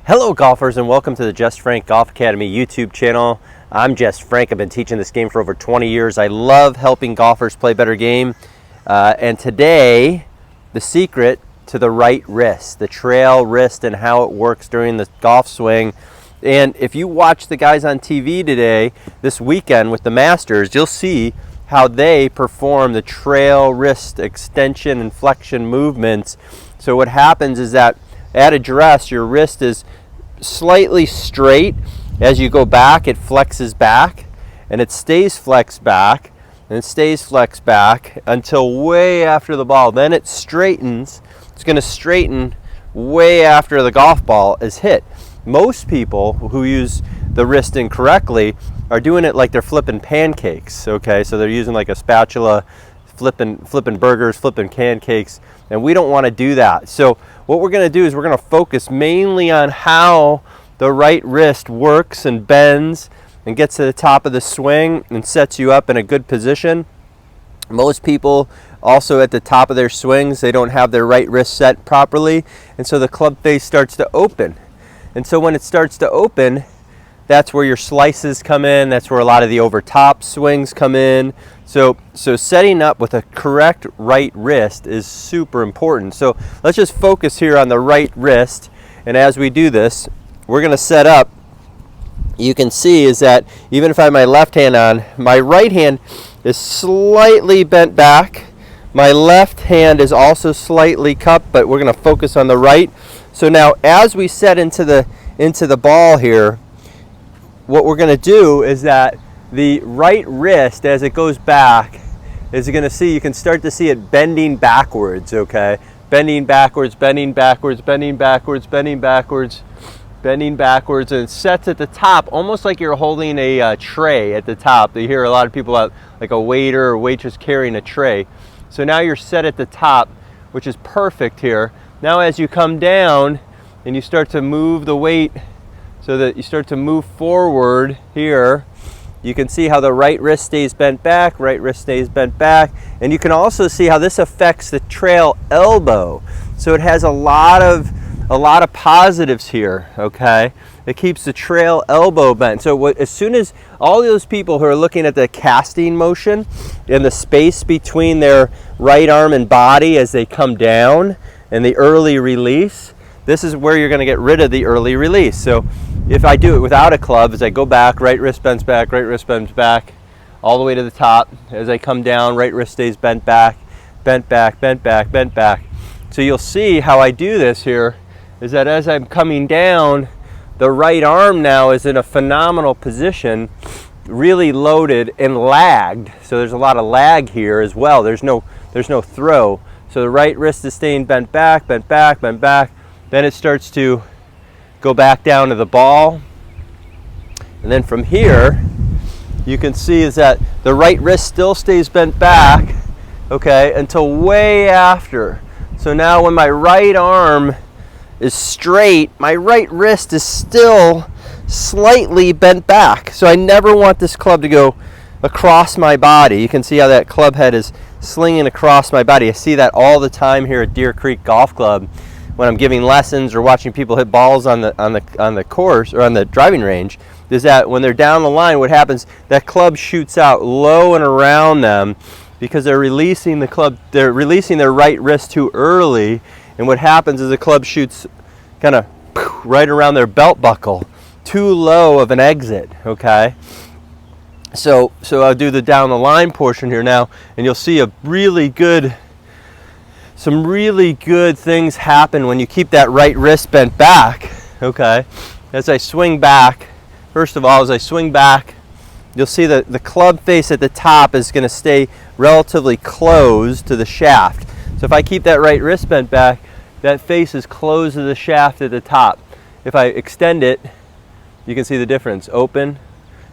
Hello golfers, and welcome to the Jess Frank Golf Academy YouTube channel. I'm Jess Frank. I've been teaching this game for over 20 years. I love helping golfers play better game. And today, the secret to the right wrist, the trail wrist, and how it works during the golf swing. And if you watch the guys on TV today, this weekend with the Masters, you'll see how they perform the trail wrist extension and flexion movements. So what happens is that at address, your wrist is slightly straight. As you go back, it flexes back, and it stays flexed back, and it stays flexed back until way after the ball. Then it straightens. It's going to straighten way after the golf ball is hit. Most people who use the wrist incorrectly are doing it like they're flipping pancakes, okay? So they're using like a spatula, flipping burgers, flipping pancakes, and we don't want to do that. So what we're going to do is we're going to focus mainly on how the right wrist works and bends and gets to the top of the swing and sets you up in a good position. Most people also at the top of their swings, they don't have their right wrist set properly, and so the club face starts to open. And so when it starts to open, that's where your slices come in. That's where a lot of the over top swings come in. So setting up with a correct right wrist is super important. So let's just focus here on the right wrist. And as we do this, we're going to set up. You can see is that even if I have my left hand on, my right hand is slightly bent back. My left hand is also slightly cupped, but we're going to focus on the right. So now as we set into the ball here, what we're going to do is that the right wrist, as it goes back, is going to see, you can start to see it bending backwards, okay? Bending backwards, bending backwards, bending backwards, bending backwards, bending backwards, and it sets at the top almost like you're holding a tray at the top. You hear a lot of people out, like a waiter or waitress carrying a tray. So now you're set at the top, which is perfect here. Now as you come down and you start to move the weight so that you start to move forward here, you can see how the right wrist stays bent back, right wrist stays bent back, and you can also see how this affects the trail elbow. So it has a lot of positives here, okay? It keeps the trail elbow bent. So as soon as all those people who are looking at the casting motion and the space between their right arm and body as they come down and the early release, this is where you're going to get rid of the early release. So if I do it without a club, as I go back, right wrist bends back, right wrist bends back, all the way to the top. As I come down, right wrist stays bent back, bent back, bent back, bent back. So you'll see how I do this here is that as I'm coming down, the right arm now is in a phenomenal position, really loaded and lagged. So there's a lot of lag here as well. There's no throw. So the right wrist is staying bent back, bent back, bent back. Then it starts to go back down to the ball. And then from here, you can see is that the right wrist still stays bent back, okay, until way after. So now when my right arm is straight, my right wrist is still slightly bent back. So I never want this club to go across my body. You can see how that club head is slinging across my body. I see that all the time here at Deer Creek Golf Club when I'm giving lessons or watching people hit balls on the course or on the driving range, is that when they're down the line, what happens, that club shoots out low and around them because they're releasing the club, they're releasing their right wrist too early, and what happens is the club shoots kind of right around their belt buckle, too low of an exit, okay? So I'll do the down the line portion here now, and you'll see some really good things happen when you keep that right wrist bent back, okay? As I swing back, first of all, as I swing back, you'll see that the club face at the top is going to stay relatively closed to the shaft. So if I keep that right wrist bent back, that face is closed to the shaft at the top. If I extend it, you can see the difference. Open,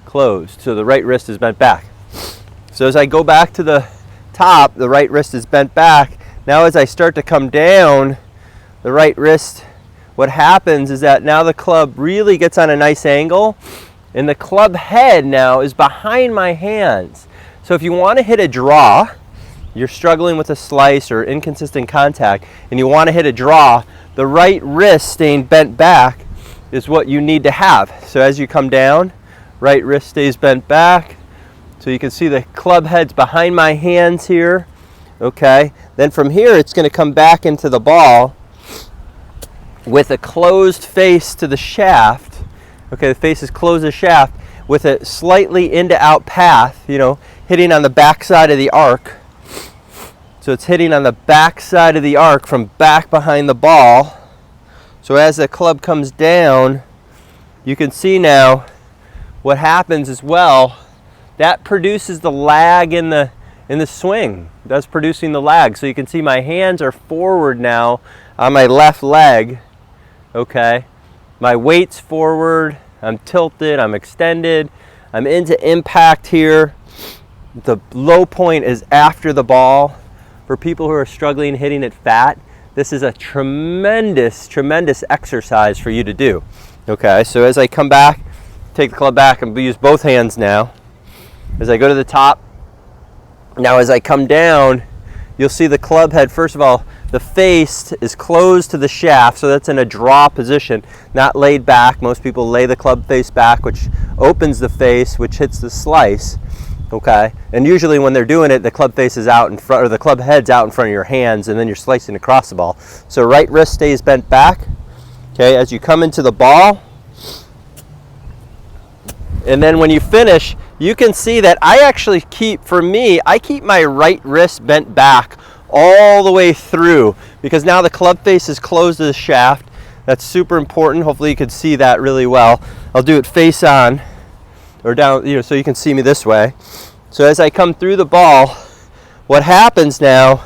closed. So the right wrist is bent back. So as I go back to the top, the right wrist is bent back. Now as I start to come down, the right wrist, what happens is that now the club really gets on a nice angle, and the club head now is behind my hands. So if you want to hit a draw, you're struggling with a slice or inconsistent contact, and you want to hit a draw, the right wrist staying bent back is what you need to have. So as you come down, right wrist stays bent back. So you can see the club head's behind my hands here. Okay, then from here it's going to come back into the ball with a closed face to the shaft. Okay, the face is closed to the shaft with a slightly in to out path, you know, hitting on the back side of the arc. So it's hitting on the back side of the arc from back behind the ball. So as the club comes down, you can see now what happens as well. That produces the lag in the swing. That's producing the lag. So you can see my hands are forward now on my left leg. Okay, my weight's forward. I'm tilted. I'm extended. I'm into impact here. The low point is after the ball. For people who are struggling hitting it fat, this is a tremendous, tremendous exercise for you to do. Okay, so as I come back, take the club back and use both hands now. As I go to the top, now as I come down, you'll see the club head, first of all, the face is closed to the shaft, so that's in a draw position, not laid back. Most people lay the club face back, which opens the face, which hits the slice. Okay, and usually when they're doing it, the club face is out in front, or the club head's out in front of your hands, and then you're slicing across the ball. So right wrist stays bent back. Okay, as you come into the ball, and then when you finish, you can see that I actually keep, for me, I keep my right wrist bent back all the way through, because now the club face is closed to the shaft. That's super important. Hopefully you can see that really well. I'll do it face on, or down, you know, so you can see me this way. So as I come through the ball, what happens now,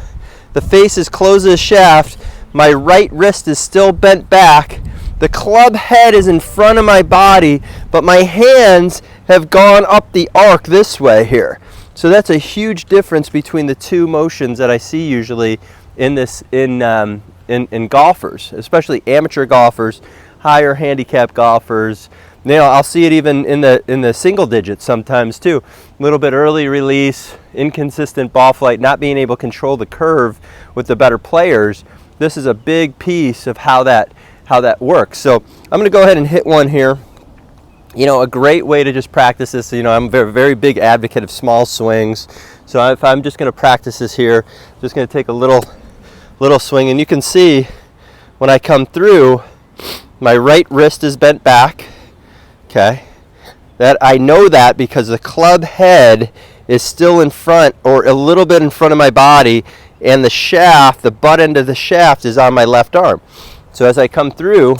the face is closed to the shaft, my right wrist is still bent back, the club head is in front of my body, but my hands have gone up the arc this way here. So that's a huge difference between the two motions that I see usually in this in golfers, especially amateur golfers, higher handicap golfers. You know, I'll see it even in the single digits sometimes too. A little bit early release, inconsistent ball flight, not being able to control the curve with the better players. This is a big piece of how that works. So I'm going to go ahead and hit one here. You know, a great way to just practice this, you know, I'm a very, very big advocate of small swings. So if I'm just going to practice this here, I'm just going to take a little swing, and you can see when I come through, my right wrist is bent back. Okay, that I know that because the club head is still in front, or a little bit in front of my body, and the shaft, the butt end of the shaft, is on my left arm. So as I come through,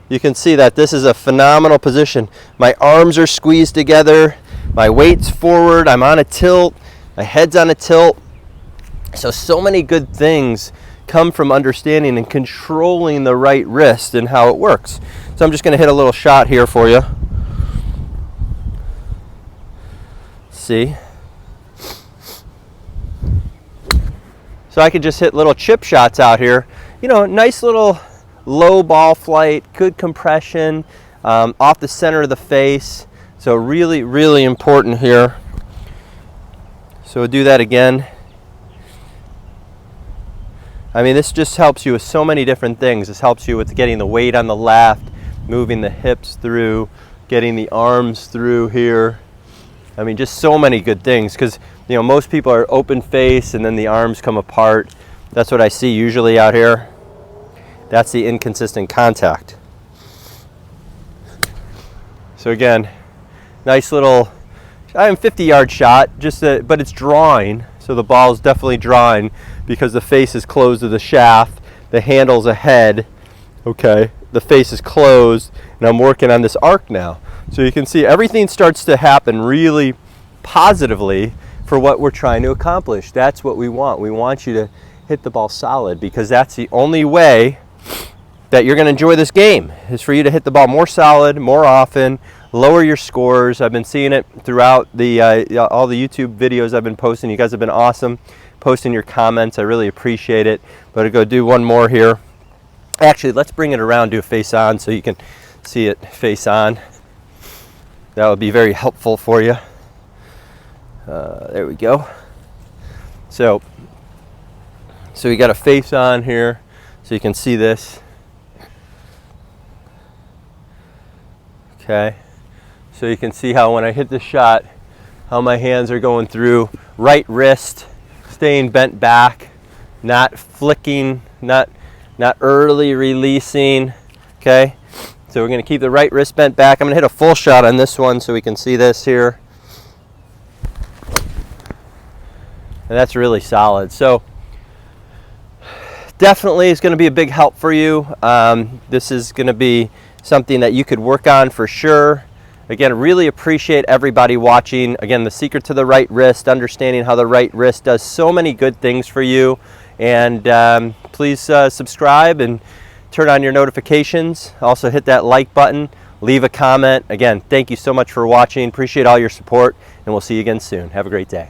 you can see that this is a phenomenal position. My arms are squeezed together, my weight's forward, I'm on a tilt, my head's on a tilt. So many good things come from understanding and controlling the right wrist and how it works. So I'm just going to hit a little shot here for you. See? So I can just hit little chip shots out here. You know, nice little low ball flight, good compression, off the center of the face. So really, really important here. So we'll do that again. I mean, this just helps you with so many different things. This helps you with getting the weight on the left, moving the hips through, getting the arms through here. I mean, just so many good things, because, you know, most people are open face and then the arms come apart. That's what I see usually out here. That's the inconsistent contact. So again, nice little, 50-yard shot, but it's drawing. So the ball is definitely drawing because the face is closed to the shaft, the handle's ahead. Okay, the face is closed, and I'm working on this arc now. So you can see everything starts to happen really positively for what we're trying to accomplish. That's what we want. We want you to hit the ball solid, because that's the only way that you're going to enjoy this game, is for you to hit the ball more solid, more often, lower your scores. I've been seeing it throughout the all the YouTube videos I've been posting. You guys have been awesome posting your comments. I really appreciate it. But I'll go do one more here. Actually, let's bring it around, do a face on so you can see it face on. That would be very helpful for you. There we go. So we got a face on here so you can see this. Okay, so you can see how when I hit the shot, how my hands are going through. Right wrist staying bent back, not flicking, not early releasing. Okay, so we're going to keep the right wrist bent back. I'm going to hit a full shot on this one so we can see this here. And that's really solid. So definitely is going to be a big help for you. This is going to be something that you could work on for sure. Again, really appreciate everybody watching. Again, the secret to the right wrist, understanding how the right wrist does so many good things for you. And please subscribe and turn on your notifications. Also hit that like button, leave a comment. Again, thank you so much for watching. Appreciate all your support, and we'll see you again soon. Have a great day.